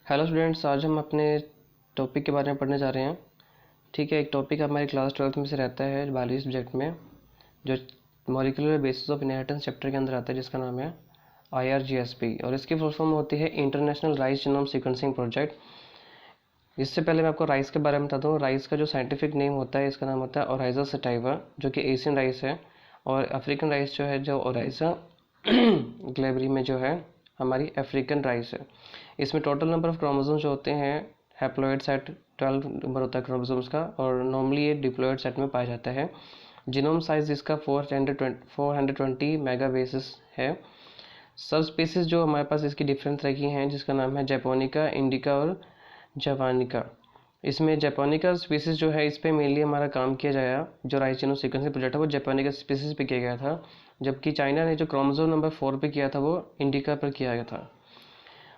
Hello students, आज हम अपने टॉपिक के बारे में पढ़ने जा रहे हैं। ठीक है, एक टॉपिक हमारी क्लास 12th में से रहता है बायोलॉजी सब्जेक्ट में, जो molecular basis of inheritance chapter के अंदर आता है, जिसका नाम है IRGSP और इसकी फुल फॉर्म होती है international rice genome sequencing project. इससे पहले मैं आपको राइस के बारे में बता दूँ। राइस का जो साइंटिफिक नेम होता है, इसका नाम होता है ओराइजा सटाइवा, जो कि एशियन राइस है, और अफ्रीकन राइस जो है, जो ओराइजा ग्लेबरी में जो है हमारी अफ्रीकन राइस है। इसमें टोटल नंबर ऑफ क्रोमोसोम्स जो होते हैं, हैप्लॉइड सेट 12 नंबर होता है क्रोमोसोम्स का, और नॉर्मली ये डिप्लॉइड सेट में पाया जाता है। जीनोम साइज इसका 420 मेगा बेसिस है। सब स्पीसीज जो हमारे पास इसकी डिफरेंट तरह की हैं, जिसका नाम है जैपोनिका, इंडिका और जावानिका। इसमें जैपोनिका स्पीसीज जो है, इस पे मेनली हमारा काम किया जाएगा। जो राइस जीनोम सीक्वेंसिंग प्रोजेक्ट है वो जैपोनिका स्पीसीज पे किया गया था, जबकि चाइना ने जो क्रोमोसोम नंबर 4 पे किया था वो इंडिका पर किया गया था।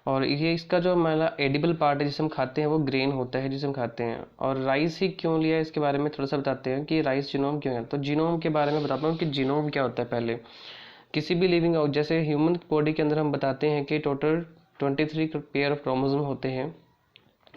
और ये इसका जो हमारा एडिबल पार्ट है जिसे हम खाते हैं, वो ग्रेन होता है जिसे हम खाते हैं। और राइस ही क्यों लिया, इसके बारे में थोड़ा सा बताते हैं कि राइस जीनोम क्यों है। तो जीनोम के बारे में बताता हूँ कि जीनोम क्या होता है। पहले किसी भी लिविंग, जैसे ह्यूमन बॉडी के अंदर हम बताते हैं कि टोटल 23 पेयर ऑफ क्रोमोसोम होते हैं।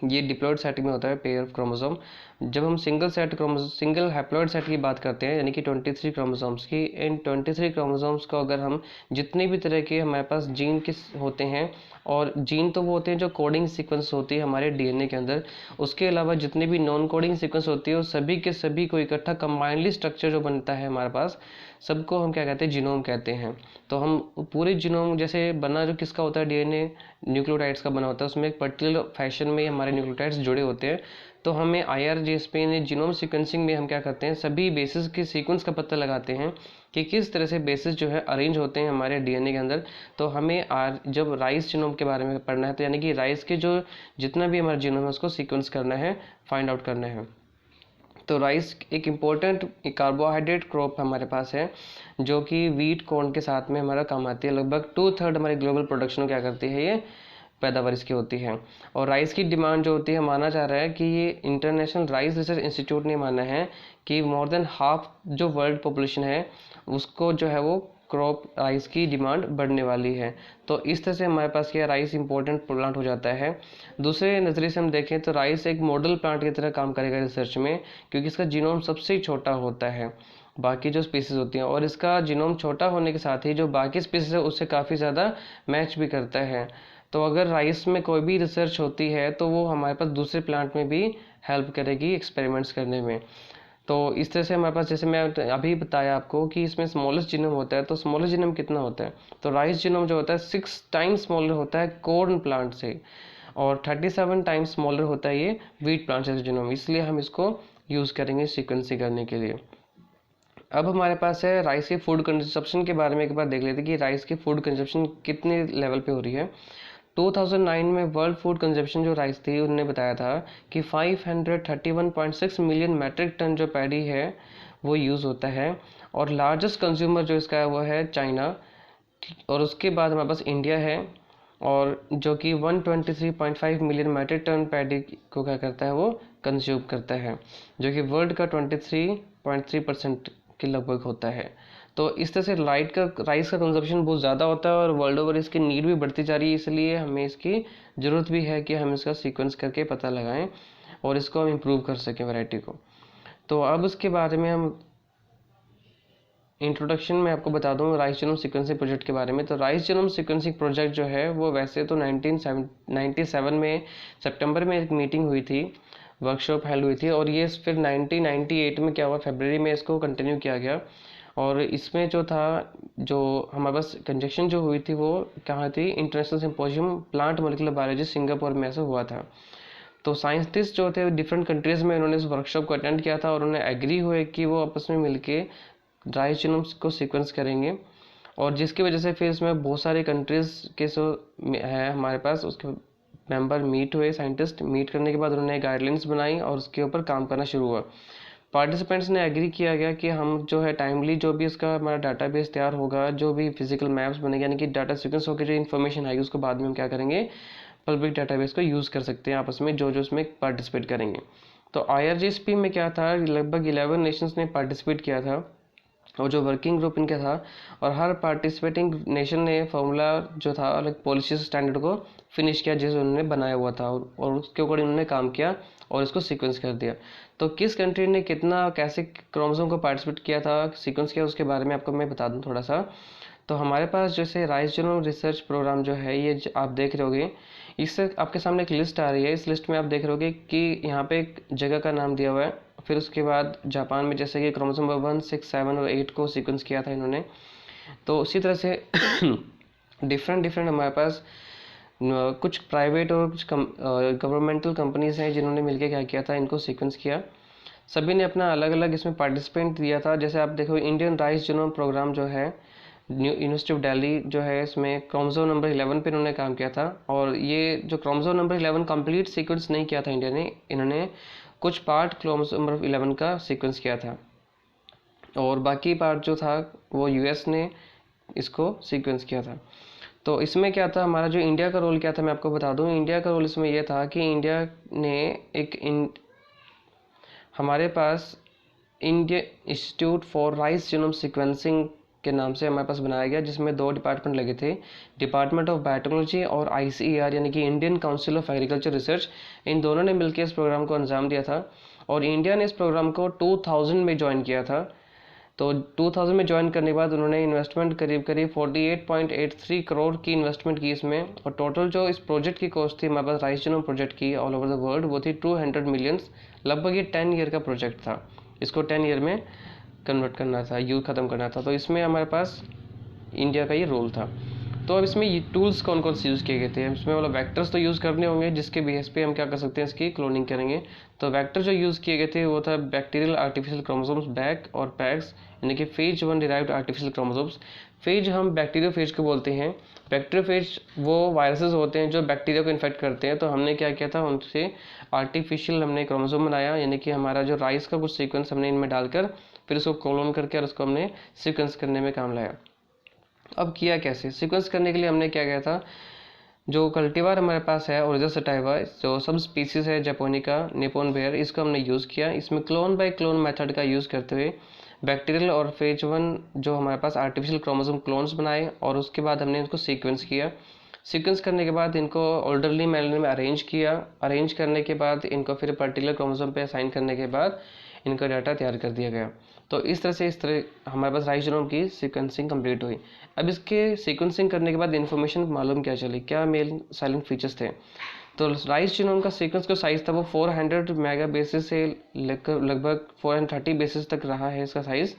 ये डिप्लॉइड सेट में होता है पेयर ऑफ क्रोमोसोम। जब हम सिंगल हैप्लॉइड सेट की बात करते हैं, यानी कि 23 क्रोमोसोम्स की, इन 23 क्रोमोसोम्स को अगर हम जितने भी तरह के हमारे पास जीन के होते हैं, और जीन तो वो होते हैं जो कोडिंग सीक्वेंस होती है हमारे डीएनए के अंदर, उसके अलावा जितने भी नॉन कोडिंग सीक्वेंस होती है, वो सभी के सभी को इकट्ठा कंबाइंडली स्ट्रक्चर जो बनता है हमारे पास, सबको हम क्या कहते हैं, जीनोम कहते हैं। तो हम पूरे जीनोम जैसे बना जो किसका होता है, डीएनए न्यूक्लियोटाइड्स का बना होता है, उसमें एक पर्टिकुलर फैशन में हमारे न्यूक्लियोटाइड्स जुड़े होते हैं। तो हमें IRGSP ने जीनोम सीक्वेंसिंग में हम क्या करते हैं, सभी बेसिस के सीक्वेंस का पता लगाते हैं कि किस तरह से बेसिस जो है अरेंज होते हैं हमारे डीएनए के अंदर। तो हमें जब राइस जीनोम के बारे में पढ़ना है, तो यानी कि राइस के जो जितना भी हमारा जीनोम है उसको सीक्वेंस करना है, फाइंड आउट करना है। तो राइस एक इम्पोर्टेंट कार्बोहाइड्रेट क्रॉप हमारे पास है, जो कि वीट कॉर्न के साथ में हमारा काम आती है। लगभग 2/3 हमारे ग्लोबल प्रोडक्शन को क्या करती है, ये पैदावार इसकी होती है। और राइस की डिमांड जो होती है, माना जा रहा है कि ये इंटरनेशनल राइस रिसर्च इंस्टीट्यूट ने माना है कि मोर देन हाफ जो वर्ल्ड पॉपुलेशन है उसको जो है वो क्रॉप राइस की डिमांड बढ़ने वाली है। तो इस तरह से हमारे पास क्या राइस इंपॉर्टेंट प्लांट हो जाता है। दूसरे नज़रिए से हम देखें तो राइस एक मॉडल प्लांट की तरह काम करेगा रिसर्च में, क्योंकि इसका जीनोम सबसे छोटा होता है बाकी जो स्पीसीज होती हैं, और इसका जीनोम छोटा होने के साथ ही जो बाकी स्पीसीज है उससे काफ़ी ज़्यादा मैच भी करता है। तो अगर राइस में कोई भी रिसर्च होती है तो वो हमारे पास दूसरे प्लांट में भी हेल्प करेगी एक्सपेरिमेंट्स करने में। तो इस तरह से हमारे पास, जैसे मैं अभी बताया आपको कि इसमें स्मॉलेस्ट जीनोम होता है, तो स्मॉलेस्ट जीनोम कितना होता है, तो राइस जीनोम जो होता है 6 टाइम्स स्मॉलर होता है कॉर्न प्लांट से, और 37 टाइम्स स्मॉलर होता है ये व्हीट प्लांट से जीनोम। इसलिए हम इसको यूज़ करेंगे सीक्वेंसिंग करने के लिए। अब हमारे पास है राइस की फूड कंजप्शन के बारे में एक बार देख लेते हैं कि राइस की फूड कंजप्शन कितने लेवल पे हो रही है। 2009 में वर्ल्ड फूड कंजप्शन जो राइस थी, उन्होंने बताया था कि 531.6 मिलियन मैट्रिक टन जो पैडी है वो यूज़ होता है, और लार्जेस्ट कंज्यूमर जो इसका है वो है चाइना, और उसके बाद हमारे पास इंडिया है, और जो कि 123.5 मिलियन मैट्रिक टन पैडी को क्या करता है, वो कंज्यूम करता है, जो कि वर्ल्ड का 23.3% के लगभग होता है। तो इस तरह से राइस का कंजप्शन बहुत ज़्यादा होता है, और वर्ल्ड ओवर इसकी नीड भी बढ़ती जा रही है। इसलिए हमें इसकी ज़रूरत भी है कि हम इसका सीक्वेंस करके पता लगाएं और इसको हम इम्प्रूव कर सकें वैरायटी को। तो अब उसके बारे में हम इंट्रोडक्शन में आपको बता दूं राइस जीनोम सीक्वेंसिंग प्रोजेक्ट के बारे में। तो राइस जीनोम सीक्वेंसिंग प्रोजेक्ट जो है वो वैसे तो 1997 में सितंबर में एक मीटिंग हुई थी, वर्कशॉप हेल्ड हुई थी, और ये फिर 1998 में क्या हुआ, फरवरी में इसको कंटिन्यू किया गया। और इसमें जो था, जो हमारे पास कंजक्शन जो हुई थी वो कहाँ थी, international symposium plant molecular biology Singapore में ऐसा हुआ था। तो साइंटिस्ट जो थे डिफरेंट कंट्रीज़ में, उन्होंने इस वर्कशॉप को अटेंड किया था, और उन्होंने एग्री हुए कि वो आपस में मिलके राइस जीनोम्स को सीक्वेंस करेंगे। और जिसकी वजह से फिर इसमें बहुत सारी कंट्रीज़ के जो है हमारे पास, उसके मेंबर मीट हुए, साइंटिस्ट मीट करने के बाद उन्होंने गाइडलाइंस बनाई और उसके ऊपर काम करना शुरू हुआ। पार्टिसिपेंट्स ने एग्री किया गया कि हम जो है टाइमली जो भी इसका हमारा डाटाबेस तैयार होगा, जो भी फिजिकल मैप्स बनेंगे, यानी कि डाटा सीक्वेंस होकर जो इन्फॉर्मेशन आएगी उसको बाद में हम क्या करेंगे, पब्लिक डाटाबेस को यूज़ कर सकते हैं आपस में जो जो उसमें पार्टिसिपेट करेंगे। तो IRGSP में क्या था, लगभग 11 नेशंस ने पार्टिसिपेट किया था, और जो वर्किंग ग्रुप इनका था, और हर पार्टिसिपेटिंग नेशन ने फार्मूला जो था अलग पॉलिसी स्टैंडर्ड को फिनिश किया जिसे उन्होंने बनाया हुआ था, और उसके अकॉर्डिंग उन्होंने काम किया और इसको सीक्वेंस कर दिया। तो किस कंट्री ने कितना कैसे क्रोमोसोम को पार्टिसिपेट किया था, सीक्वेंस किया, उसके बारे में आपको मैं बता दूं थोड़ा सा। तो हमारे पास जैसे राइस जीनोम रिसर्च प्रोग्राम जो है, ये आप देख रहे होगे, इससे आपके सामने एक लिस्ट आ रही है। इस लिस्ट में आप देख रहे होगे कि यहाँ पे एक जगह का नाम दिया हुआ है। फिर उसके बाद जापान में जैसे कि क्रोमोसोम 1, 6, 7 और 8 को सीक्वेंस किया था इन्होंने। तो उसी तरह से डिफरेंट हमारे पास कुछ प्राइवेट और कुछ गवर्नमेंटल कंपनीज हैं जिन्होंने मिलकर क्या किया था, इनको सीक्वेंस किया। सभी ने अपना अलग अलग इसमें पार्टिसिपेंट दिया था। जैसे आप देखो, इंडियन राइस जीनोम प्रोग्राम जो है, यूनिवर्सिटी ऑफ दिल्ली जो है, इसमें क्रोमोसोम नंबर 11 पे इन्होंने काम किया था। और ये जो क्रोमोसोम नंबर 11 कंप्लीट सीक्वेंस नहीं किया था इंडिया ने, इन्होंने कुछ पार्ट क्रोमोसोम नंबर 11 का सीक्वेंस किया था, और बाकी पार्ट जो था वो यूएस ने इसको सीक्वेंस किया था। तो इसमें क्या था, हमारा जो इंडिया का रोल क्या था, मैं आपको बता दूं। इंडिया का रोल इसमें यह था कि इंडिया ने हमारे पास Indian institute for rice genome sequencing के नाम से हमारे पास बनाया गया, जिसमें 2 डिपार्टमेंट लगे थे, डिपार्टमेंट ऑफ बायोटेक्नोलॉजी और आईसीईआर यानी कि Indian council of agriculture research. इन दोनों ने मिलकर इस प्रोग्राम को अंजाम दिया था, और इंडिया ने इस प्रोग्राम को 2000 में ज्वाइन किया था। तो 2000 में ज्वाइन करने के बाद उन्होंने इन्वेस्टमेंट करीब 48.83 करोड़ की इन्वेस्टमेंट की इसमें, और टोटल जो इस प्रोजेक्ट की कॉस्ट थी हमारे पास राइस जीनोम प्रोजेक्ट की ऑल ओवर द वर्ल्ड, वो थी 200 मिलियंस। लगभग ये 10 ईयर का प्रोजेक्ट था, इसको 10 ईयर में कन्वर्ट करना था, यूज ख़त्म करना था। तो इसमें हमारे पास इंडिया का ये रोल था। तो अब इसमें ये टूल्स कौन कौन से यूज़ किए गए थे, इसमें मतलब वेक्टर्स तो यूज़ करने होंगे, जिसके बेस पे हम क्या कर सकते हैं, इसकी क्लोनिंग करेंगे। तो वेक्टर जो यूज़ किए गए थे वो था बैक्टीरियल आर्टिफिशियल क्रोमोसोम्स, बैक और पैक्स, यानी कि phase 1 derived artificial chromosomes. Phase हम बैक्टीरियोफेज को बोलते हैं। बैक्टीरियोफेज वो वायरसेस होते हैं जो बैक्टीरिया को इन्फेक्ट करते हैं। तो हमने क्या किया था, उनसे आर्टिफिशियल हमने क्रोमोसोम बनाया, यानी कि हमारा जो राइस का कुछ सीक्वेंस हमने इनमें डालकर फिर उसको क्लोन करके और उसको हमने सीक्वेंस करने में काम लाया। अब किया कैसे, सीक्वेंस करने के लिए हमने क्या किया था, जो कल्टीवार हमारे पास है ओरिजिनल सटाइवा, जो सब स्पीसीज है जापोनिका, निपोन बेयर, इसको हमने यूज़ किया। इसमें क्लोन बाय क्लोन मेथड का यूज़ करते हुए बैक्टीरियल और फेज 1 जो हमारे पास आर्टिफिशियल क्रोमोसोम क्लोन्स बनाए, और उसके बाद हमने इनको सीक्वेंस किया। सीक्वेंस करने के बाद इनको ऑर्डरली मैनर में अरेंज किया। अरेंज करने के बाद इनको फिर पर्टिकुलर क्रोमोसोम पे असाइन करने के बाद इनका डाटा तैयार कर दिया गया। तो इस तरह हमारे पास राइस जीनोम की सीक्वेंसिंग कंप्लीट हुई। अब इसके सीक्वेंसिंग करने के बाद इन्फॉर्मेशन मालूम क्या चली, क्या मेल साइलेंट फीचर्स थे। तो राइस जीनोम का सीक्वेंस का साइज़ था वो 400 मेगा बेसिस से लगभग 430 बेसिस तक रहा है इसका साइज़।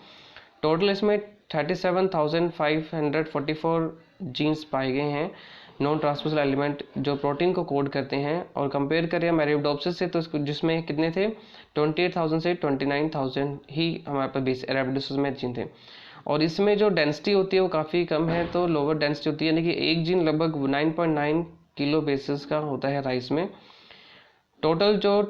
टोटल इसमें 37,544 जीन्स पाए गए हैं, नॉन ट्रांसमिसिबल एलिमेंट जो प्रोटीन को कोड करते हैं। और कंपेयर करें हम अरेबिडोप्सिस से, तो जिसमें कितने थे, 28,000 से 29,000 ही हमारे पास बेस अरेबिडोप्सिस में जीन थे। और इसमें जो डेंसिटी होती है वो काफ़ी कम है, तो लोअर डेंसिटी होती है, यानी कि एक जीन लगभग 9.9 किलो बेसिस का होता है राइस में। टोटल जो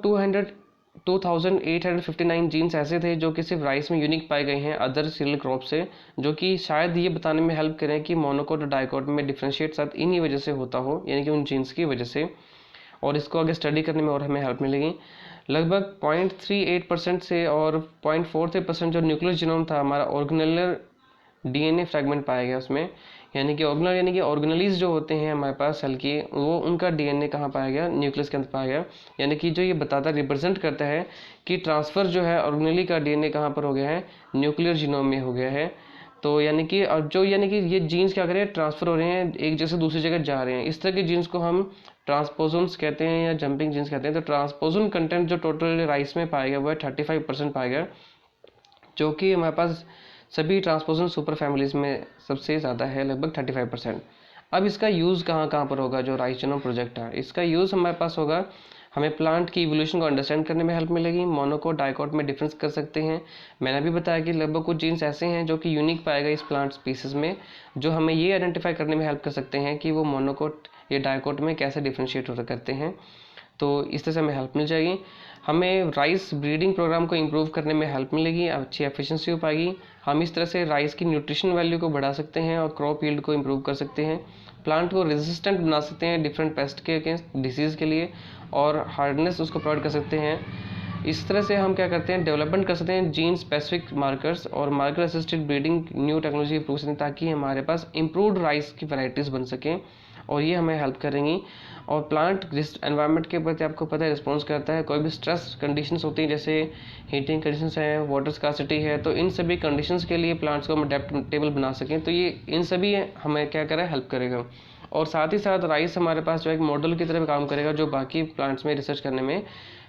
2859 जीन्स ऐसे थे जो कि सिर्फ राइस में यूनिक पाए गए हैं अदर सीरियल क्रॉप से, जो कि शायद ये बताने में हेल्प करें कि मोनोकोट और डाइकोट में डिफ्रेंशिएट शायद इन्हीं वजह से होता हो, यानी कि उन जीन्स की वजह से। और इसको आगे स्टडी करने में और हमें हेल्प मिलेगी। लगभग 0.38% से और 0.43% जो न्यूक्लियर जीनोम था हमारा, ऑर्गेनेलर डीएनए फ्रैगमेंट पाया गया उसमें, यानी कि ऑर्गेनल यानी कि ऑर्गेनलीज जो होते हैं हमारे पास सेल की, वो उनका डीएनए कहाँ पाया गया, न्यूक्लियस के अंदर पाया गया। यानी कि जो ये बताता रिप्रेजेंट करता है कि ट्रांसफ़र जो है ऑर्गेनली का डीएनए कहाँ पर हो गया है, न्यूक्लियर जीनोम में हो गया है। तो यानी कि ये जीन्स क्या करें, ट्रांसफ़र हो रहे हैं, एक जगह से दूसरी जगह जा रहे हैं। इस तरह के जीन्स को हम ट्रांसपोजन्स कहते हैं या जंपिंग जीन्स कहते हैं। तो ट्रांसपोजन कंटेंट जो टोटल राइस में पाया गया वो है 35% पाया गया, जो कि हमारे पास सभी ट्रांसपोजन सुपर फैमिलीज़ में सबसे ज़्यादा है, लगभग 35%। अब इसका यूज़ कहाँ कहाँ पर होगा, जो राइस जीनोम प्रोजेक्ट है इसका यूज़ हमारे पास होगा, हमें प्लांट की इवोल्यूशन को अंडरस्टैंड करने में हेल्प मिलेगी। मोनोकोट डाइकोट में डिफरेंस कर सकते हैं। मैंने भी बताया कि लगभग कुछ जीन्स ऐसे हैं जो कि यूनिक पाएगा इस प्लांट स्पीसीज में, जो हमें ये आइडेंटिफाई करने में हेल्प कर सकते हैं कि वो मोनोकोट या डाइकोट में कैसे डिफ्रेंशिएट करते हैं। तो इस तरह से हमें हेल्प मिल जाएगी। हमें राइस ब्रीडिंग प्रोग्राम को इम्प्रूव करने में हेल्प मिलेगी, अच्छी एफिशिएंसी हो पाएगी। हम इस तरह से राइस की न्यूट्रिशन वैल्यू को बढ़ा सकते हैं और क्रॉप यील्ड को इम्प्रूव कर सकते हैं। प्लांट को रेजिस्टेंट बना सकते हैं डिफरेंट पेस्ट के अगेंस्ट, डिसीज़ के लिए, और हार्डनेस उसको प्रोवाइड कर सकते हैं इस तरह से हम क्या करते हैं, डेवलपमेंट कर सकते हैं जीन स्पेसिफिक मार्कर्स और marker assisted breeding new technology improve सकते हैं, ताकि हमारे पास इम्प्रूव्ड राइस की वैरायटीज़ बन सकें और ये हमें हेल्प करेंगी। और प्लांट जिस एनवायरनमेंट के प्रति आपको पता है रिस्पॉन्स करता है, कोई भी स्ट्रेस कंडीशंस होती हैं जैसे हीटिंग कंडीशंस हैं, वाटर स्कार्सिटी है, तो इन सभी कंडीशंस के लिए प्लांट्स को हम अडेप्टेबल बना सकें, तो ये इन सभी हमें क्या करें, हेल्प करेगा। और साथ ही साथ राइस हमारे पास जो एक मॉडल की तरह काम करेगा, जो बाकी प्लांट्स में रिसर्च करने में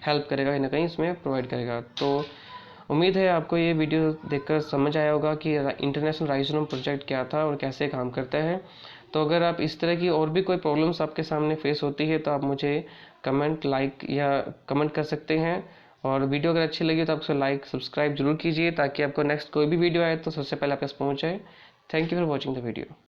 हेल्प करेगा, कहीं ना कहीं इसमें प्रोवाइड करेगा। तो उम्मीद है आपको ये वीडियो देखकर समझ आया होगा कि इंटरनेशनल राइजोनोम प्रोजेक्ट क्या था और कैसे काम करता है। तो अगर आप इस तरह की और भी कोई प्रॉब्लम्स आपके सामने फेस होती है तो आप मुझे कमेंट लाइक या कमेंट कर सकते हैं। और वीडियो अगर अच्छी लगी तो आप उसको लाइक सब्सक्राइब जरूर कीजिए, ताकि आपको नेक्स्ट कोई भी वीडियो आए तो सबसे पहले आपके पास पहुँच जाए। Thank you for watching the video.